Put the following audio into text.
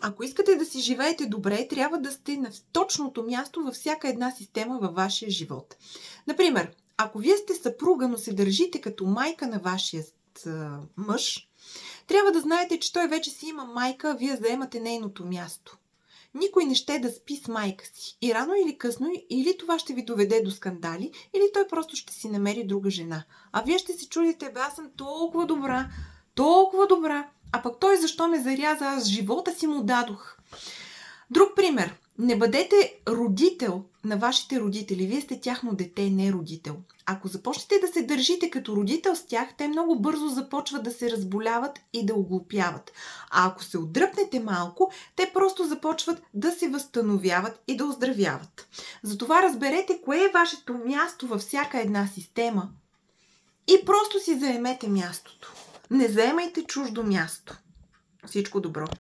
Ако искате да си живеете добре, трябва да сте на точното място във всяка една система във вашия живот. Например, ако вие сте съпруга, но се държите като майка на вашия мъж, трябва да знаете, че той вече си има майка, а вие заемате нейното място. Никой не ще да спи с майка си. И рано или късно, или това ще ви доведе до скандали, или той просто ще си намери друга жена. А вие ще се чудите, аз съм толкова добра, а пък той защо ме заряза, аз живота си му дадох. Друг пример. Не бъдете родител на вашите родители. Вие сте тяхно дете, не родител. Ако започнете да се държите като родител с тях, те много бързо започват да се разболяват и да оглупяват. А ако се отдръпнете малко, те просто започват да се възстановяват и да оздравяват. Затова разберете кое е вашето място във всяка една система и просто си заемете мястото. Не заемайте чуждо място. Всичко добро!